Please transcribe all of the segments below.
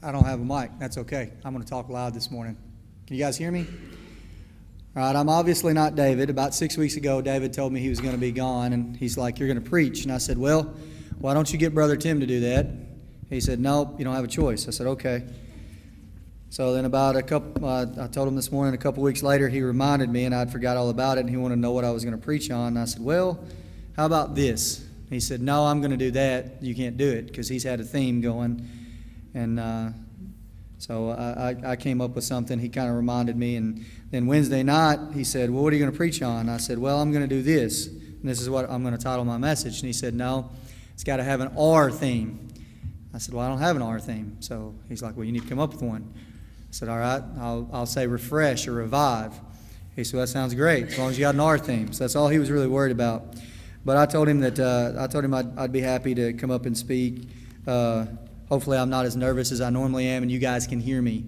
I don't have a mic. That's okay. I'm going to talk loud this morning. Can you guys hear me? All right, I'm obviously not David. About 6 weeks ago, David told me he was going to be gone, and he's like, "You're going to preach." And I said, "Well, why don't you get Brother Tim to do that?" He said, "No, you don't have a choice." I said, "Okay." So then I told him this morning, a couple weeks later, he reminded me, and I'd forgot all about it, and he wanted to know what I was going to preach on. And I said, "Well, how about this?" He said, "No, I'm going to do that. You can't do it," because he's had a theme going. And so I came up with something. He kind of reminded me. And then Wednesday night, he said, "Well, what are you going to preach on?" And I said, "Well, I'm going to do this. And this is what I'm going to title my message." And he said, "No, it's got to have an R theme." I said, "Well, I don't have an R theme." So he's like, "Well, you need to come up with one." I said, "All right, I'll say refresh or revive." He said, "Well, that sounds great, as long as you got an R theme." So that's all he was really worried about. But I told him that I'd be happy to come up and speak. Hopefully I'm not as nervous as I normally am, and you guys can hear me.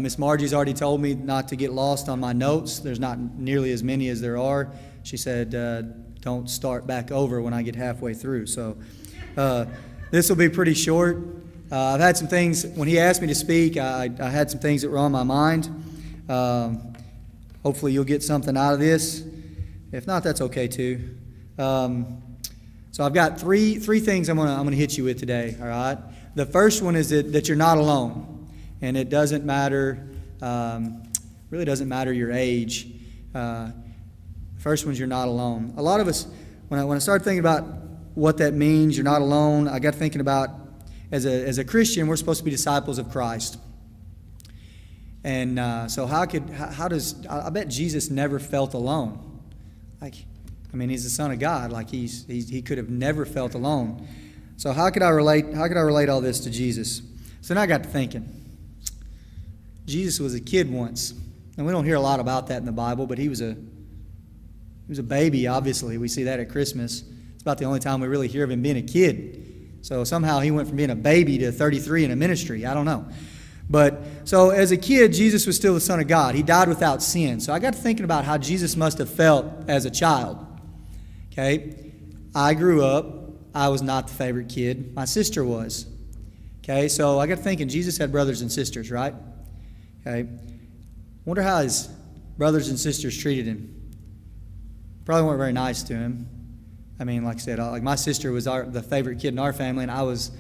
Miss Margie's already told me not to get lost on my notes. There's not nearly as many as there are. She said, don't start back over when I get halfway through. So this will be pretty short. I've had some things, when he asked me to speak, I had some things that were on my mind. Hopefully you'll get something out of this. If not, that's okay too. So I've got three things I'm gonna hit you with today, all right? The first one is that you're not alone, and it doesn't matter, really doesn't matter your age. The first one's you're not alone. A lot of us, when I started thinking about what that means, you're not alone, I got thinking about, as a Christian, we're supposed to be disciples of Christ. And so how does, I bet Jesus never felt alone. He's the Son of God. He could have never felt alone. So how could I relate all this to Jesus? So then I got to thinking. Jesus was a kid once. And we don't hear a lot about that in the Bible, but he was a baby, obviously. We see that at Christmas. It's about the only time we really hear of him being a kid. So somehow he went from being a baby to 33 in a ministry. I don't know. But so as a kid, Jesus was still the Son of God. He died without sin. So I got to thinking about how Jesus must have felt as a child. Okay? I grew up. I was not the favorite kid. My sister was. Okay? So I got to thinking, Jesus had brothers and sisters, right? Okay? Wonder how his brothers and sisters treated him. Probably weren't very nice to him. Like I said, my sister was the favorite kid in our family, and I was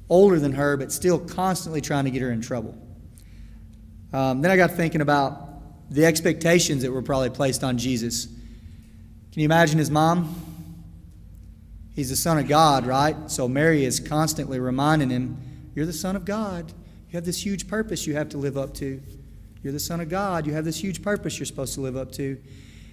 older than her, but still constantly trying to get her in trouble. Then I got thinking about the expectations that were probably placed on Jesus. Can you imagine his mom? He's the Son of God, right? So Mary is constantly reminding him, "You're the Son of God. You have this huge purpose you have to live up to. You're the Son of God. You have this huge purpose you're supposed to live up to."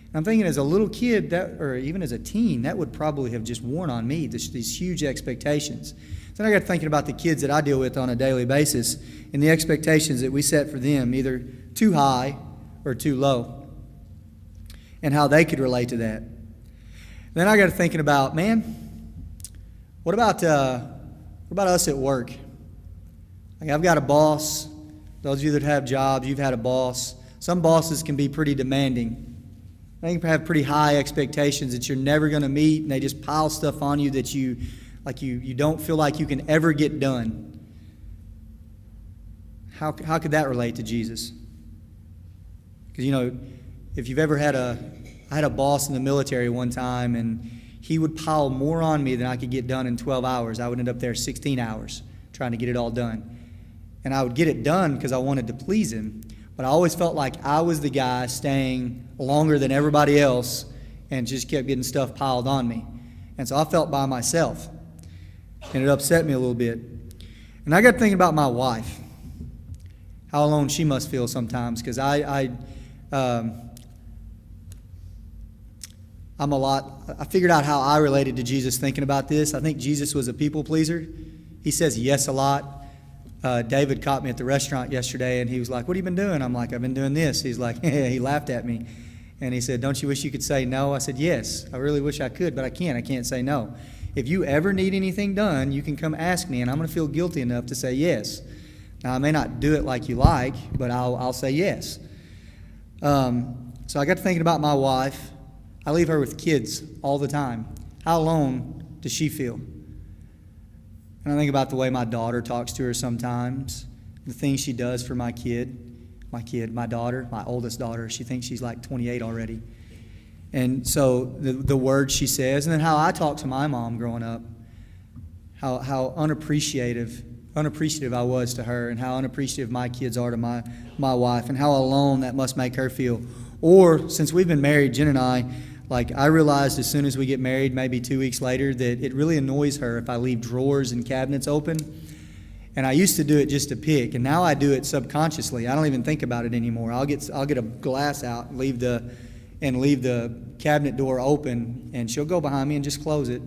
And I'm thinking as a little kid, or even as a teen, that would probably have just worn on me, these huge expectations. So then I got thinking about the kids that I deal with on a daily basis and the expectations that we set for them, either too high or too low, and how they could relate to that. Then I got to thinking about, what about us at work? I've got a boss. Those of you that have jobs, you've had a boss. Some bosses can be pretty demanding. They can have pretty high expectations that you're never going to meet, and they just pile stuff on you that you don't feel like you can ever get done. How could that relate to Jesus? Because, if you've ever I had a boss in the military one time, and he would pile more on me than I could get done in 12 hours. I would end up there 16 hours trying to get it all done. And I would get it done because I wanted to please him. But I always felt like I was the guy staying longer than everybody else and just kept getting stuff piled on me. And so I felt by myself. And it upset me a little bit. And I got thinking about my wife. How alone she must feel sometimes, because I figured out how I related to Jesus thinking about this. I think Jesus was a people pleaser. He says yes a lot. David caught me at the restaurant yesterday, and he was like, "What have you been doing?" I'm like, "I've been doing this." He's like, he laughed at me. And he said, "Don't you wish you could say no?" I said, "Yes, I really wish I could, but I can't. I can't say no. If you ever need anything done, you can come ask me, and I'm going to feel guilty enough to say yes. Now, I may not do it like you like, but I'll say yes." So I got to thinking about my wife. I leave her with kids all the time. How alone does she feel? And I think about the way my daughter talks to her sometimes, the things she does for my daughter, my oldest daughter. She thinks she's like 28 already. And so the words she says, and then how I talked to my mom growing up, how unappreciative I was to her, and how unappreciative my kids are to my wife, and how alone that must make her feel. Or, since we've been married, Jen and I realized as soon as we get married, maybe 2 weeks later, that it really annoys her if I leave drawers and cabinets open. And I used to do it just to pick, and now I do it subconsciously. I don't even think about it anymore. I'll get a glass out, leave the cabinet door open, and she'll go behind me and just close it.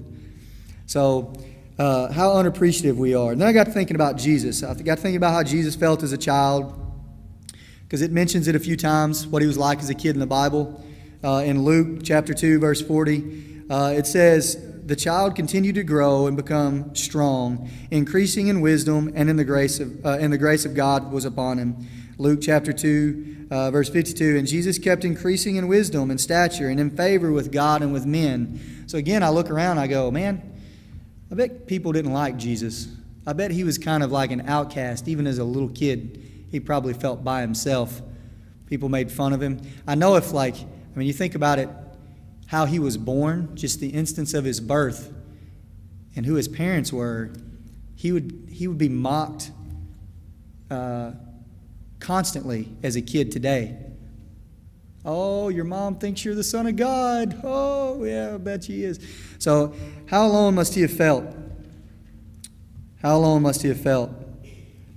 So how unappreciative we are. And then I got thinking about Jesus. I got thinking about how Jesus felt as a child, because it mentions it a few times, what he was like as a kid in the Bible. In Luke chapter 2, verse 40, it says, "The child continued to grow and become strong, increasing in wisdom, and in the grace of God was upon him." Luke chapter 2, verse 52, "And Jesus kept increasing in wisdom and stature and in favor with God and with men." So again, I look around, I go, man, I bet people didn't like Jesus. I bet he was kind of like an outcast. Even as a little kid, he probably felt by himself. People made fun of him. I know you think about it, how he was born, just the instance of his birth, and who his parents were, he would be mocked constantly as a kid today. "Oh, your mom thinks you're the Son of God. Oh, yeah, I bet she is." So how alone must he have felt? How alone must he have felt?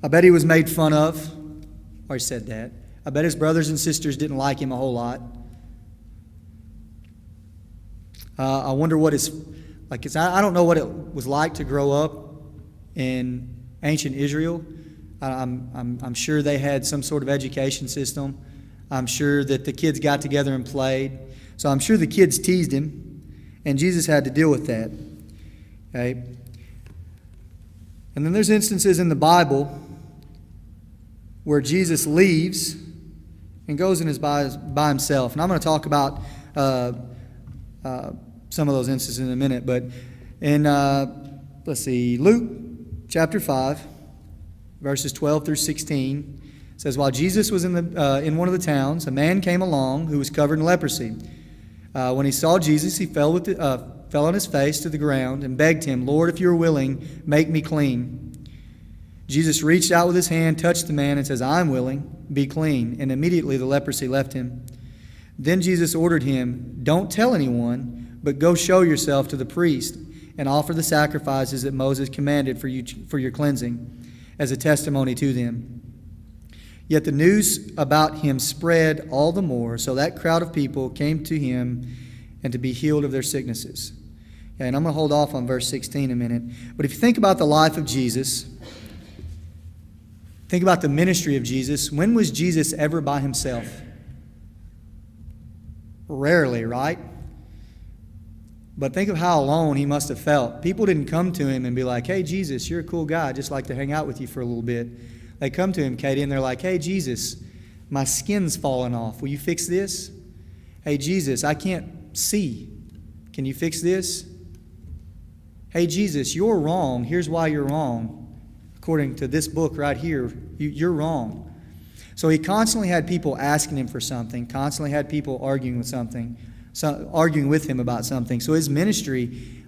I bet he was made fun of. I already said that. I bet his brothers and sisters didn't like him a whole lot. I wonder what I don't know what it was like to grow up in ancient Israel. I'm sure they had some sort of education system. I'm sure that the kids got together and played. So I'm sure the kids teased him, and Jesus had to deal with that. Okay? And then there's instances in the Bible where Jesus leaves and goes and is by himself. And I'm going to talk about some of those instances in a minute. But in, Luke chapter 5, verses 12 through 16, says, "While Jesus was in one of the towns, a man came along who was covered in leprosy. When he saw Jesus, he fell on his face to the ground and begged him, 'Lord, if you are willing, make me clean.' Jesus reached out with his hand, touched the man, and says, 'I'm willing, be clean.' And immediately the leprosy left him. Then Jesus ordered him, 'Don't tell anyone, but go show yourself to the priest and offer the sacrifices that Moses commanded for your cleansing, as a testimony to them.' Yet the news about him spread all the more, so that crowd of people came to him and to be healed of their sicknesses." Okay, and I'm going to hold off on verse 16 a minute. But if you think about the life of Jesus, think about the ministry of Jesus. When was Jesus ever by himself? Rarely, right? But think of how alone he must have felt. People didn't come to him and be like, "Hey, Jesus, you're a cool guy. I'd just like to hang out with you for a little bit." They come to him, Katie, and they're like, "Hey, Jesus, my skin's falling off. Will you fix this? Hey, Jesus, I can't see. Can you fix this? Hey, Jesus, you're wrong. Here's why you're wrong. According to this book right here, you're wrong." So he constantly had people asking him for something, constantly had people arguing with him about something. So his ministry,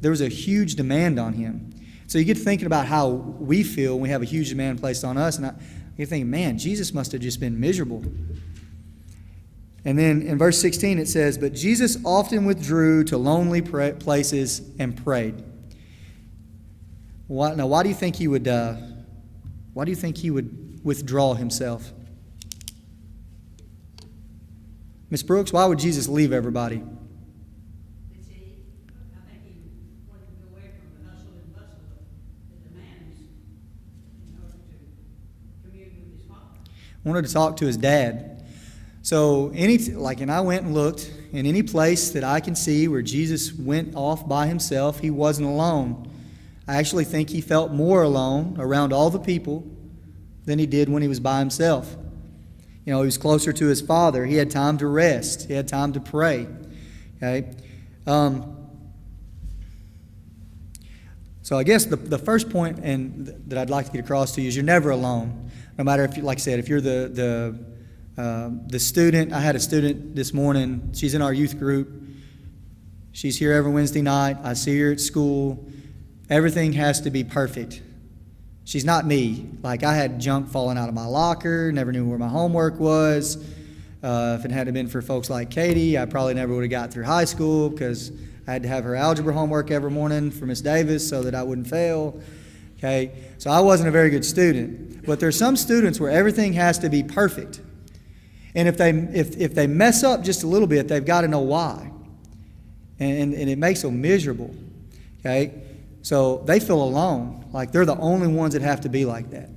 there was a huge demand on him. So you get thinking about how we feel when we have a huge demand placed on us, and you're thinking, man, Jesus must have just been miserable. And then in verse 16 it says, "But Jesus often withdrew to lonely places and prayed." Why do you think he would? Why do you think he would withdraw himself? Miss Brooks, why would Jesus leave everybody? Wanted to talk to his dad. So and I went and looked, in any place that I can see where Jesus went off by himself, he wasn't alone. I actually think he felt more alone around all the people than he did when he was by himself. He was closer to his Father. He had time to rest. He had time to pray. Okay. So I guess the first point that I'd like to get across to you is you're never alone. No matter if, like I said, if you're the student. I had a student this morning. She's in our youth group. She's here every Wednesday night. I see her at school. Everything has to be perfect. She's not me. Like, I had junk falling out of my locker, never knew where my homework was. If it hadn't been for folks like Katie, I probably never would have got through high school because I had to have her algebra homework every morning for Miss Davis so that I wouldn't fail. Okay, so I wasn't a very good student. But there's some students where everything has to be perfect. And if they mess up just a little bit, they've got to know why. And it makes them miserable. Okay? So they feel alone, like they're the only ones that have to be like that.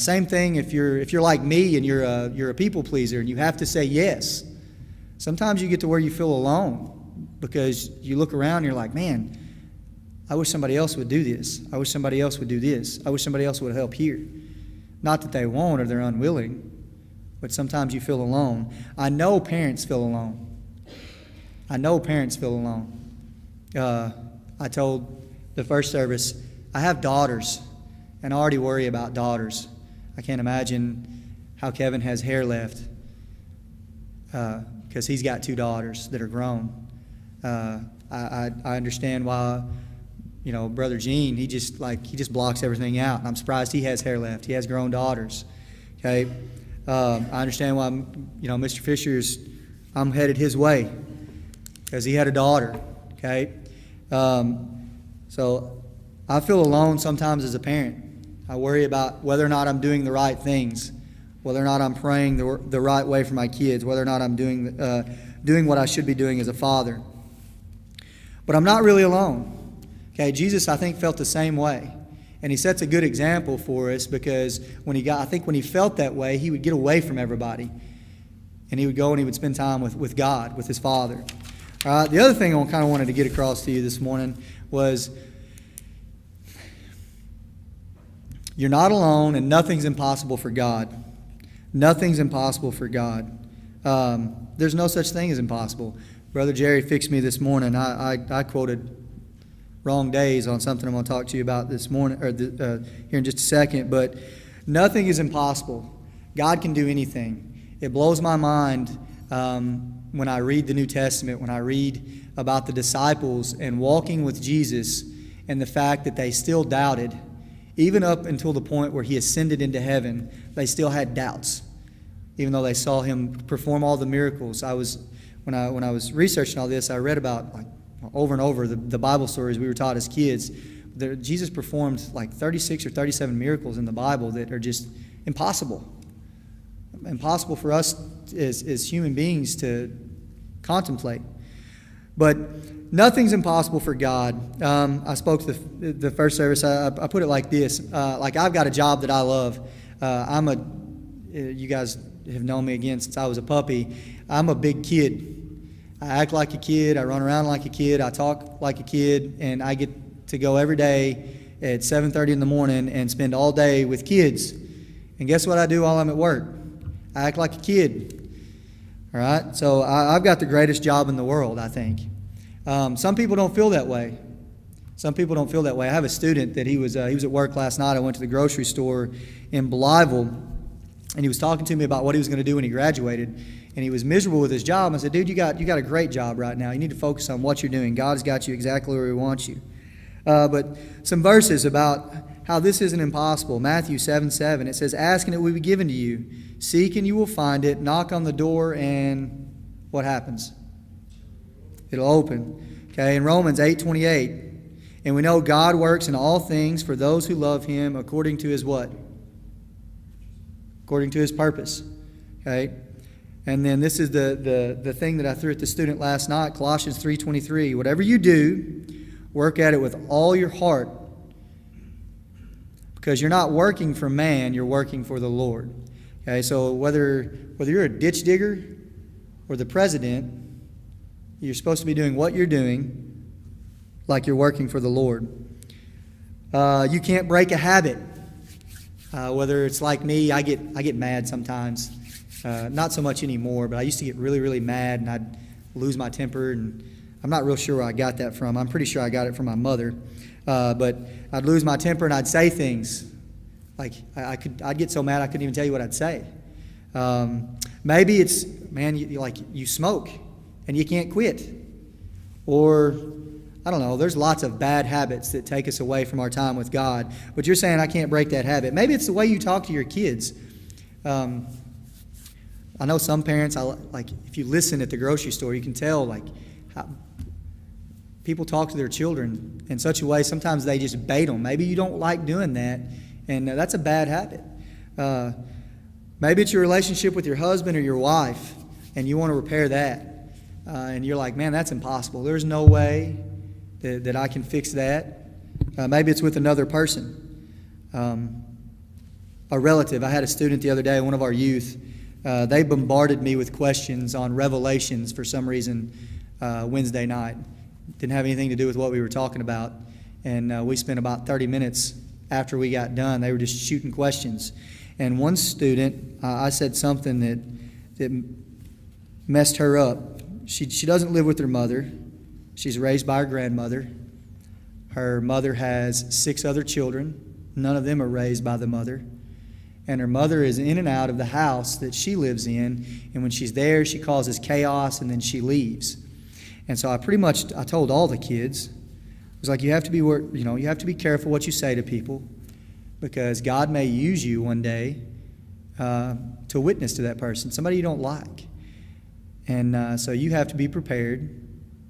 Same thing if you're like me and you're a people pleaser and you have to say yes. Sometimes you get to where you feel alone because you look around and you're like, man, I wish somebody else would do this. I wish somebody else would do this. I wish somebody else would help here. Not that they won't or they're unwilling, but sometimes you feel alone. I know parents feel alone. I told the first service, I have daughters, and I already worry about daughters. I can't imagine how Kevin has hair left because he's got 2 daughters that are grown. I understand why, Brother Gene, he just blocks everything out. And I'm surprised he has hair left. He has grown daughters. Okay, I understand why, Mr. Fisher's, I'm headed his way because he had a daughter. Okay. So I feel alone sometimes as a parent. I worry about whether or not I'm doing the right things, whether or not I'm praying the right way for my kids, whether or not I'm doing what I should be doing as a father. But I'm not really alone. Okay, Jesus, I think, felt the same way. And he sets a good example for us because when he felt that way, he would get away from everybody. And he would go and he would spend time with God, with his Father. The other thing I kind of wanted to get across to you this morning was you're not alone and nothing's impossible for God. Nothing's impossible for God. There's no such thing as impossible. Brother Jerry fixed me this morning. I quoted wrong days on something I'm going to talk to you about this morning or here in just a second, but nothing is impossible. God can do anything. It blows my mind when I read the New Testament, when I read about the disciples and walking with Jesus and the fact that they still doubted, even up until the point where he ascended into heaven, they still had doubts, even though they saw him perform all the miracles. When I was researching all this, I read about over and over the Bible stories we were taught as kids. Jesus performed 36 or 37 miracles in the Bible that are just impossible for us as human beings to contemplate. But nothing's impossible for God. I spoke to the first service. I put it like this. I've got a job that I love. You guys have known me again since I was a puppy. I'm a big kid. I act like a kid. I run around like a kid. I talk like a kid. And I get to go every day at 7:30 in the morning and spend all day with kids. And guess what I do while I'm at work? I act like a kid. All right? So I've got the greatest job in the world, I think. Some people don't feel that way. I have a student that he was at work last night. I went to the grocery store in Blytheville, and he was talking to me about what he was going to do when he graduated. And he was miserable with his job. I said, dude, you got a great job right now. You need to focus on what you're doing. God's got you exactly where he wants you. But some verses about how this isn't impossible. Matthew 7:7, it says, ask and it will be given to you. Seek and you will find it. Knock on the door and what happens? It'll open. Okay, in Romans 8:28, and we know God works in all things for those who love him according to his what? According to his purpose. Okay. And then this is the thing that I threw at the student last night, Colossians 3:23. Whatever you do, work at it with all your heart. Because you're not working for man, you're working for the Lord. Okay, so whether you're a ditch digger or the president, you're supposed to be doing what you're doing like you're working for the Lord. You can't break a habit. Whether it's like me, I get mad sometimes. Not so much anymore, but I used to get really, really mad, and I'd lose my temper, and I'm not real sure where I got that from. I'm pretty sure I got it from my mother. But I'd lose my temper and I'd say things. Like, I'd get so mad I couldn't even tell you what I'd say. Maybe it's, man, you smoke and you can't quit. Or, I don't know, there's lots of bad habits that take us away from our time with God. But you're saying I can't break that habit. Maybe it's the way you talk to your kids. I know some parents, if you listen at the grocery store, you can tell, how people talk to their children in such a way, sometimes they just bait them. Maybe you don't like doing that, and that's a bad habit. Maybe it's your relationship with your husband or your wife, and you want to repair that. And you're like, man, that's impossible. There's no way that I can fix that. Maybe it's with another person. A relative. I had a student the other day, one of our youth. They bombarded me with questions on Revelations for some reason Wednesday night. Didn't have anything to do with what we were talking about. And we spent about 30 minutes after we got done. They were just shooting questions. And one student, I said something that messed her up. She doesn't live with her mother. She's raised by her grandmother. Her mother has 6 other children. None of them are raised by the mother. And her mother is in and out of the house that she lives in. And when she's there, she causes chaos, and then she leaves. And so I told all the kids, it was like, you have to be careful what you say to people, because God may use you one day to witness to that person, somebody you don't like. And so you have to be prepared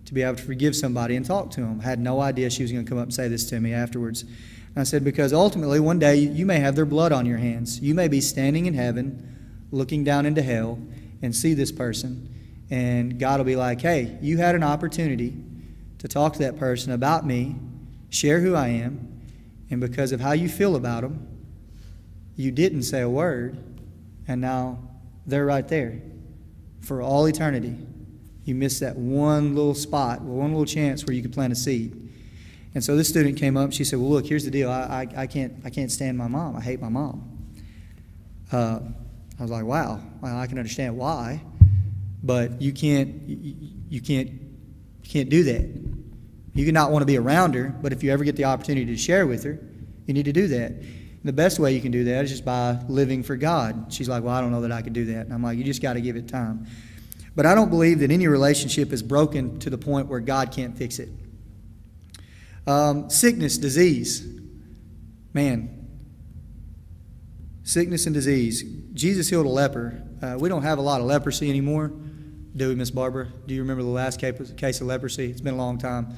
to be able to forgive somebody and talk to them. I had no idea she was going to come up and say this to me afterwards. And I said, because ultimately one day you may have their blood on your hands. You may be standing in heaven, looking down into hell, and see this person. And God will be like, hey, you had an opportunity to talk to that person about me, share who I am, and because of how you feel about them, you didn't say a word, and now they're right there for all eternity. You missed that one little spot, one little chance where you could plant a seed. And so this student came up. She said, well, look, here's the deal. I can't stand my mom. I hate my mom. I was like, wow. Well, I can understand why, but you can't do that. You can not want to be around her, but if you ever get the opportunity to share with her, you need to do that. And the best way you can do that is just by living for God. She's like, well, I don't know that I could do that. And I'm like, you just got to give it time. But I don't believe that any relationship is broken to the point where God can't fix it. Sickness, disease. Man, sickness and disease. Jesus healed a leper. We don't have a lot of leprosy anymore, do we, Miss Barbara? Do you remember the last case of leprosy? It's been a long time.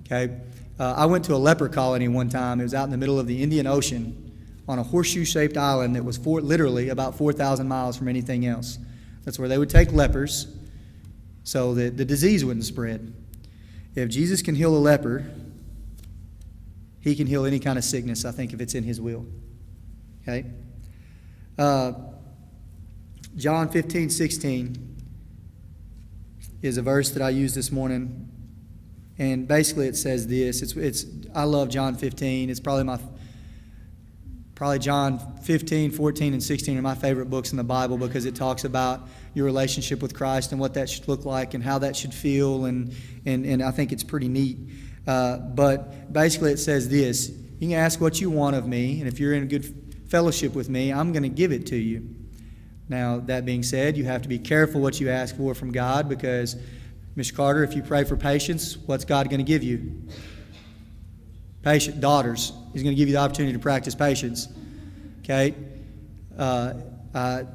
Okay. I went to a leper colony one time. It was out in the middle of the Indian Ocean on a horseshoe-shaped island that was literally about 4,000 miles from anything else. That's where they would take lepers so that the disease wouldn't spread. If Jesus can heal a leper, he can heal any kind of sickness, I think, if it's in his will. Okay? John 15:16 is a verse that I used this morning. And basically it says this. I love John 15. It's probably John 15, 14, and 16 are my favorite books in the Bible, because it talks about your relationship with Christ and what that should look like and how that should feel, and I think it's pretty neat. But basically it says this: you can ask what you want of me, and if you're in good fellowship with me, I'm going to give it to you. Now, that being said, you have to be careful what you ask for from God, because, Mr. Carter, if you pray for patience, what's God going to give you? Patient daughters. He's going to give you the opportunity to practice patience. Okay? I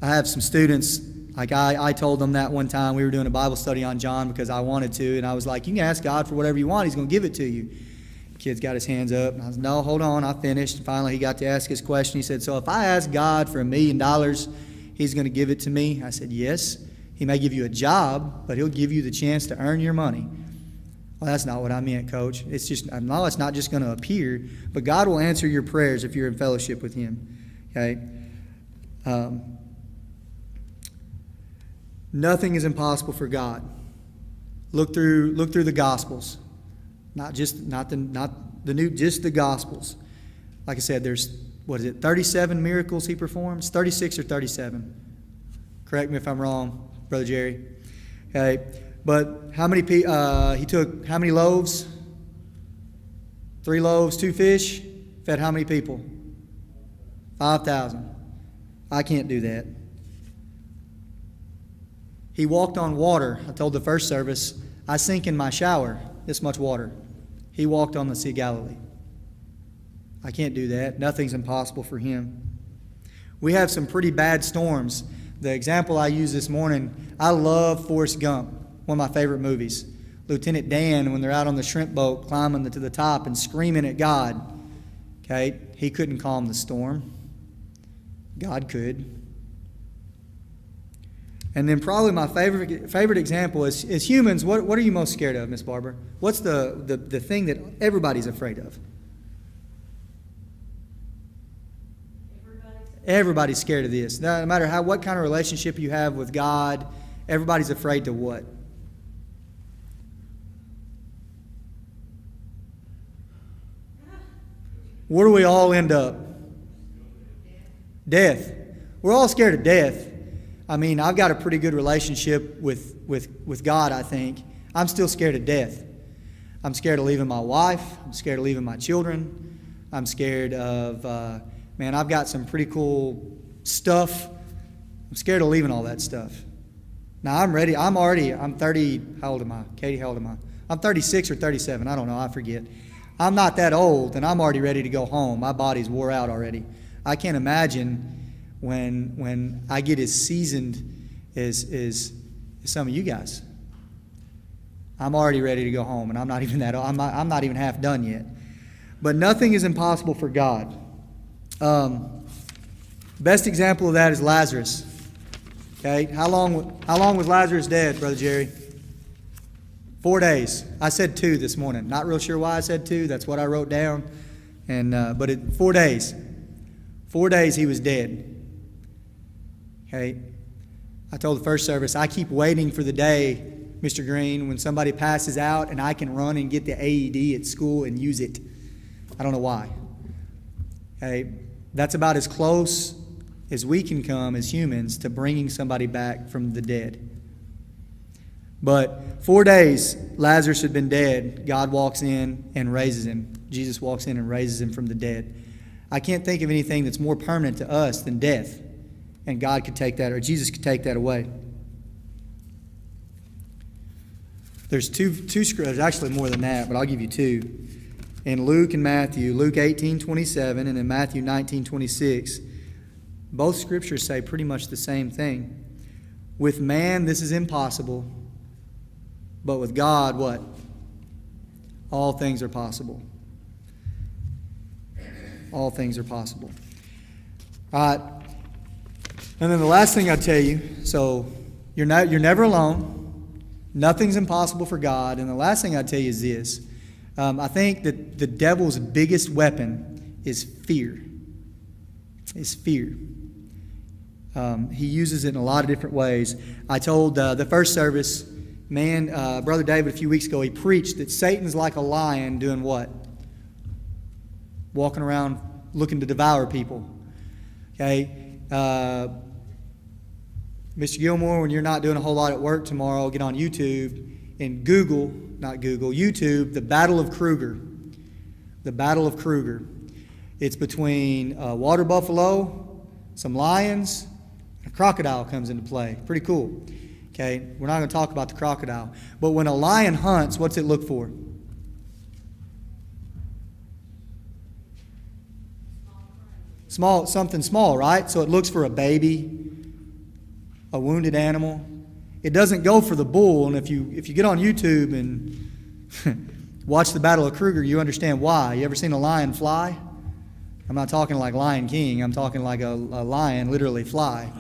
have some students, like I told them that one time. We were doing a Bible study on John because I wanted to, and I was like, you can ask God for whatever you want. He's going to give it to you. The kid's got his hands up, and I was, no, hold on, I finished. And finally, he got to ask his question. He said, so if I ask God for $1 million, he's going to give it to me? I said, yes. He may give you a job, but he'll give you the chance to earn your money. Well, that's not what I meant, Coach. It's just, no, it's not just going to appear, but God will answer your prayers if you're in fellowship with him. Okay? Nothing is impossible for God. Look through the Gospels, just the Gospels. Like I said, there's 37 miracles he performs, 36 or 37. Correct me if I'm wrong, Brother Jerry. Okay, But how many he took how many loaves? 3 loaves, 2 fish. Fed how many people? 5,000. I can't do that. He walked on water. I told the first service, I sink in my shower, this much water. He walked on the Sea of Galilee. I can't do that. Nothing's impossible for him. We have some pretty bad storms. The example I used this morning, I love Forrest Gump, one of my favorite movies. Lieutenant Dan, when they're out on the shrimp boat climbing to the top and screaming at God, okay, he couldn't calm the storm. God could. And then probably my favorite example is humans. What are you most scared of, Miss Barber? What's the thing that everybody's afraid of? Everybody's scared of this. No matter what kind of relationship you have with God, everybody's afraid to what? Where do we all end up? Death. We're all scared of death. I mean, I've got a pretty good relationship with God, I think. I'm still scared of death. I'm scared of leaving my wife. I'm scared of leaving my children. I'm scared of, I've got some pretty cool stuff. I'm scared of leaving all that stuff. Now, I'm ready. I'm 30. How old am I? Katie, how old am I? I'm 36 or 37. I don't know. I forget. I'm not that old, and I'm already ready to go home. My body's wore out already. I can't imagine when I get as seasoned as some of you guys. I'm already ready to go home, and I'm not even that old. I'm not even half done yet. But nothing is impossible for God. Best example of that is Lazarus. Okay, how long was Lazarus dead, Brother Jerry? 4 days. I said 2 this morning. Not real sure why I said 2. That's what I wrote down. But 4 days. 4 days he was dead. Okay. I told the first service, I keep waiting for the day, Mr. Green, when somebody passes out and I can run and get the AED at school and use it. I don't know why. Okay. That's about as close as we can come as humans to bringing somebody back from the dead. But 4 days, Lazarus had been dead. God walks in and raises him. Jesus walks in and raises him from the dead. I can't think of anything that's more permanent to us than death. And God could take that, or Jesus could take that away. There's two scriptures, there's actually more than that, but I'll give you 2. In Luke and Matthew, Luke 18:27 and in Matthew 19:26, both scriptures say pretty much the same thing. With man, this is impossible, but with God, what? All things are possible. All things are possible. All right. And then the last thing I'd tell you, so you're never alone. Nothing's impossible for God. And the last thing I'd tell you is this. I think that the devil's biggest weapon is fear. Is fear. He uses it in a lot of different ways. I told the first service, Brother David a few weeks ago, he preached that Satan's like a lion doing what? Walking around looking to devour people. Okay? Mr. Gilmore, when you're not doing a whole lot at work tomorrow, get on YouTube and YouTube, the Battle of Kruger. The Battle of Kruger. It's between a water buffalo, some lions, and a crocodile comes into play. Pretty cool. Okay, we're not going to talk about the crocodile. But when a lion hunts, what's it look for? Something small, right? So it looks for a baby, a wounded animal. It doesn't go for the bull. And if you get on YouTube and watch the Battle of Kruger, you understand why. You ever seen a lion fly? I'm not talking like Lion King. I'm talking like a lion literally fly.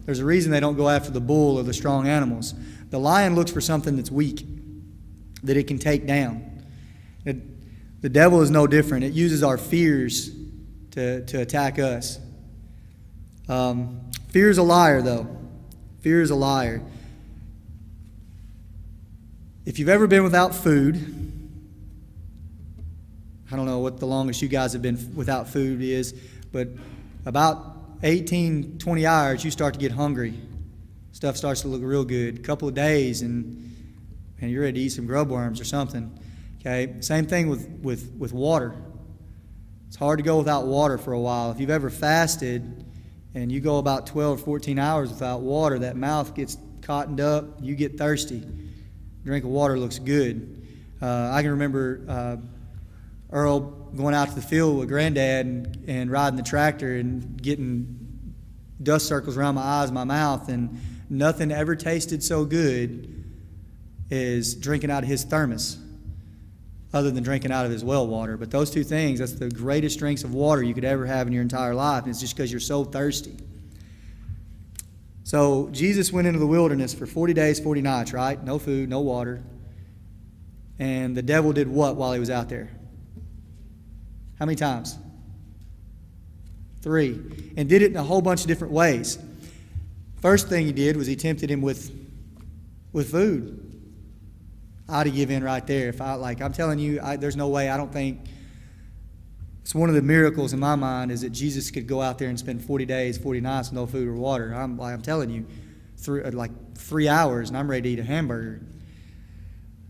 There's a reason they don't go after the bull or the strong animals. The lion looks for something that's weak, that it can take down. The devil is no different. It uses our fears to attack us. Fear is a liar, though. Fear is a liar. If you've ever been without food, I don't know what the longest you guys have been without food is, but about 18, 20 hours, you start to get hungry. Stuff starts to look real good. A couple of days, and and you're ready to eat some grub worms or something. Okay? Same thing with water. It's hard to go without water for a while. If you've ever fasted and you go about 12 or 14 hours without water, that mouth gets cottoned up, you get thirsty. A drink of water looks good. I can remember Earl going out to the field with Granddad and riding the tractor and getting dust circles around my eyes and my mouth, and nothing ever tasted so good as drinking out of his thermos, other than drinking out of his well water. But those two things, that's the greatest drinks of water you could ever have in your entire life, and it's just because you're so thirsty. So Jesus went into the wilderness for 40 days, 40 nights, right? No food, no water. And the devil did what while he was out there? How many times? 3. And did it in a whole bunch of different ways. First thing he did was he tempted him with food. I'd have given in right there. If I'm telling you, there's no way. I don't think. It's one of the miracles in my mind is that Jesus could go out there and spend 40 days, 40 nights with no food or water. I'm telling you, 3 hours, and I'm ready to eat a hamburger.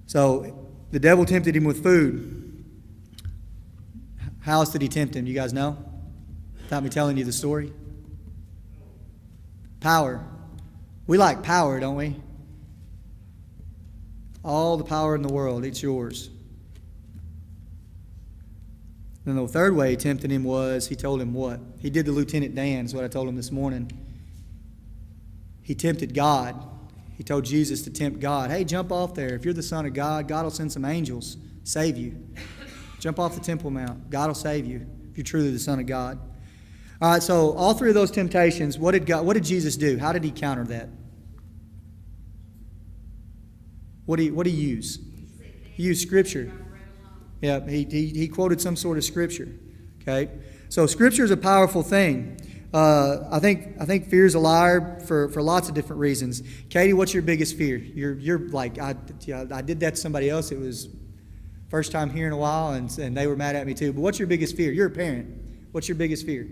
So the devil tempted him with food. How else did he tempt him? You guys know? Without me telling you the story? Power. We like power, don't we? All the power in the world, it's yours. Then the third way he tempted him was, he told him what? He did the Lieutenant Dan, is what I told him this morning. He tempted God. He told Jesus to tempt God. Hey, jump off there. If you're the Son of God, God will send some angels, save you. Jump off the Temple Mount. God will save you if you're truly the Son of God. All right, so all 3 of those temptations, what did Jesus do? How did he counter that? What did he use? He used Scripture. Yeah, he quoted some sort of Scripture. Okay, so Scripture is a powerful thing. I think fear is a liar for lots of different reasons. Katie, what's your biggest fear? You're like I did that to somebody else. It was first time here in a while, and they were mad at me too. But what's your biggest fear? You're a parent. What's your biggest fear?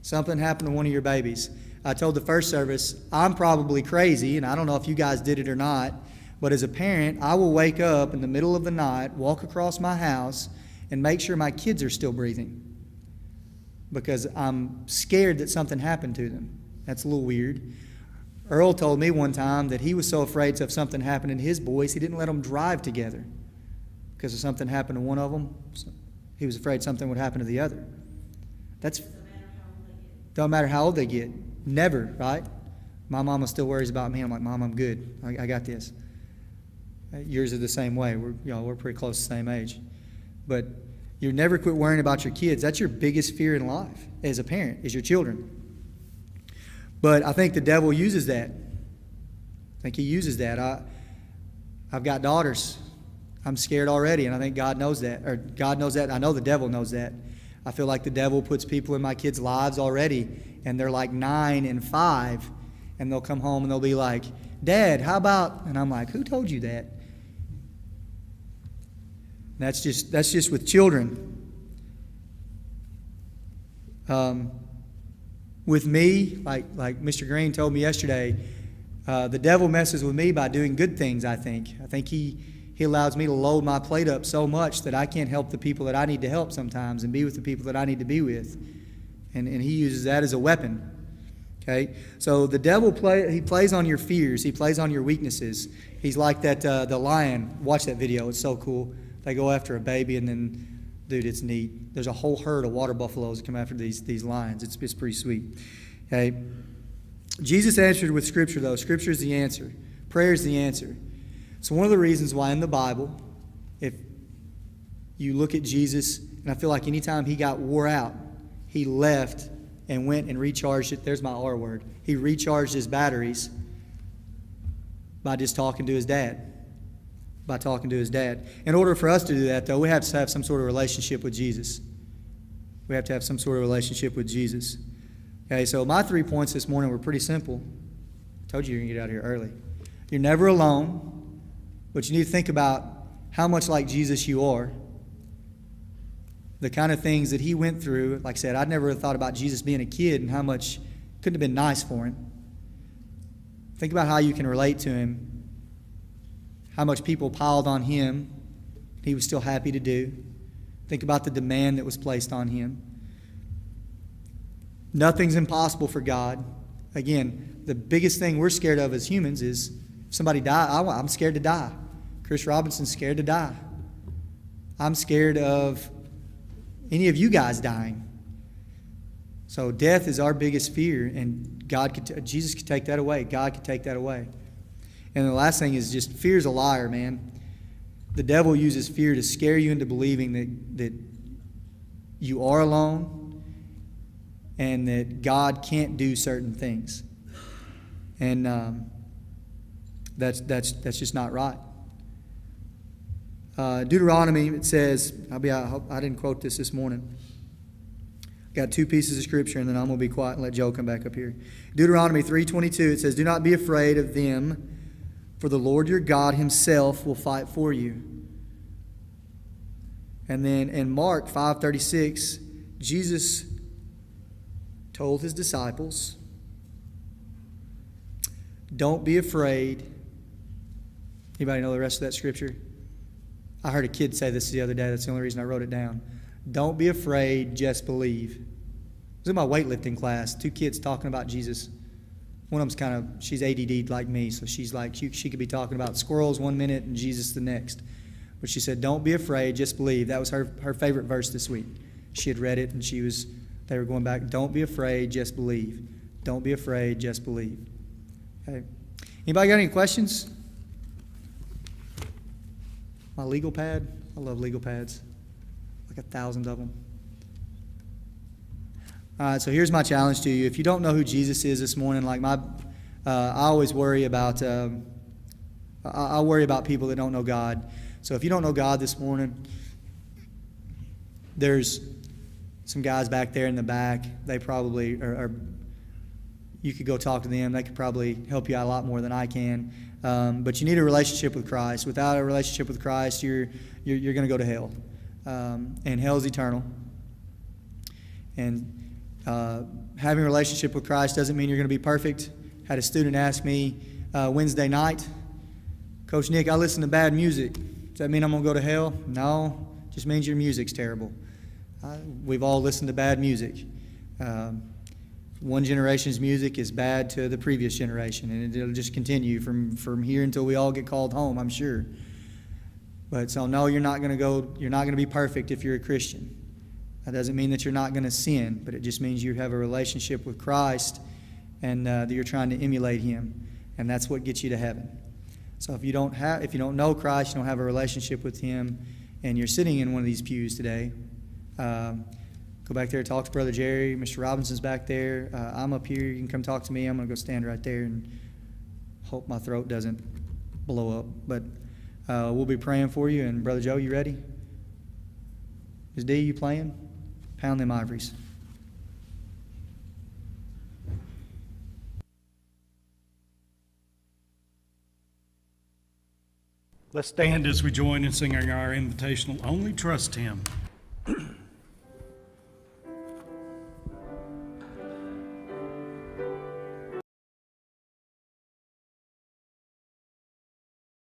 Something happened to one of your babies. I told the first service, I'm probably crazy, and I don't know if you guys did it or not, but as a parent, I will wake up in the middle of the night, walk across my house, and make sure my kids are still breathing because I'm scared that something happened to them. That's a little weird. Earl told me one time that he was so afraid of something happening to his boys, he didn't let them drive together because if something happened to one of them, he was afraid something would happen to the other. Don't matter how old they get. Never, right? My mama still worries about me. I'm like, Mom, I'm good. I got this. Yours are the same way. We're pretty close to the same age. But you never quit worrying about your kids. That's your biggest fear in life as a parent, is your children. But I think the devil uses that. I think he uses that. I've got daughters. I'm scared already, and I think God knows that. Or God knows that. I know the devil knows that. I feel like the devil puts people in my kids' lives already, and they're like 9 and 5, and they'll come home and they'll be like, Dad, how about, and I'm like, who told you that? That's just with children. With me, like Mr. Green told me yesterday, the devil messes with me by doing good things, I think. I think he allows me to load my plate up so much that I can't help the people that I need to help sometimes and be with the people that I need to be with. And he uses that as a weapon. Okay? So the devil plays on your fears. He plays on your weaknesses. He's like that the lion. Watch that video. It's so cool. They go after a baby and then, dude, it's neat. There's a whole herd of water buffaloes that come after these lions. It's pretty sweet. Okay? Jesus answered with Scripture, though. Scripture is the answer. Prayer is the answer. So one of the reasons why in the Bible, if you look at Jesus, and I feel like anytime he got wore out, he left and went and recharged it. There's my R word. He recharged his batteries by just talking to his dad. By talking to his dad. In order for us to do that, though, we have to have some sort of relationship with Jesus. We have to have some sort of relationship with Jesus. Okay, so my 3 points this morning were pretty simple. I told you you're going to get out of here early. You're never alone. But you need to think about how much like Jesus you are. The kind of things that he went through. Like I said, I'd never thought about Jesus being a kid and how much couldn't have been nice for him. Think about how you can relate to him how much people piled on him, he was still happy to do. Think about the demand that was placed on him. Nothing's impossible for God. Again, the biggest thing we're scared of as humans is if somebody dies. I'm scared to die. Chris Robinson's scared to die. I'm scared of any of you guys dying. So death is our biggest fear, and Jesus could take that away. God could take that away. And the last thing is just fear is a liar, man. The devil uses fear to scare you into believing that you are alone and that God can't do certain things. And that's just not right. Deuteronomy, it says, I hope I didn't quote this morning. Got two pieces of scripture, and then I'm going to be quiet and let Joe come back up here. Deuteronomy 3:22, it says, "Do not be afraid of them, for the Lord your God himself will fight for you." And then in Mark 5:36, Jesus told his disciples, "Don't be afraid." Anybody know the rest of that scripture? I heard a kid say this the other day. That's the only reason I wrote it down. Don't be afraid, just believe. It was in my weightlifting class. Two kids talking about Jesus. One of them's she's ADD like me, so she's like, she could be talking about squirrels one minute and Jesus the next. But she said, "Don't be afraid, just believe." That was her favorite verse this week. She had read it, and they were going back, "Don't be afraid, just believe. Don't be afraid, just believe." Okay. Anybody got any questions? My legal pad? I love legal pads. Like 1,000 of them. All right, so here's my challenge to you. If you don't know who Jesus is this morning, like I always worry about, I worry about people that don't know God. So if you don't know God this morning, there's some guys back there in the back. They probably are. You could go talk to them. They could probably help you out a lot more than I can. But you need a relationship with Christ. Without a relationship with Christ, you're going to go to hell. And hell is eternal. And having a relationship with Christ doesn't mean you're going to be perfect. Had a student ask me Wednesday night, "Coach Nick, I listen to bad music. Does that mean I'm going to go to hell?" No, it just means your music's terrible. We've all listened to bad music. One generation's music is bad to the previous generation, and it'll just continue from here until we all get called home, I'm sure. But so no, you're not going to be perfect if you're a Christian. That doesn't mean that you're not going to sin, but it just means you have a relationship with Christ and that you're trying to emulate him, and that's what gets you to heaven. So if you don't know Christ, you don't have a relationship with him, and you're sitting in one of these pews today, go back there, talk to Brother Jerry. Mr. Robinson's back there. I'm up here. You can come talk to me. I'm going to go stand right there and hope my throat doesn't blow up. But we'll be praying for you. And Brother Joe, you ready? Is D, you playing? Pound them ivories. Let's stand as we join in singing our invitational, "Only Trust Him."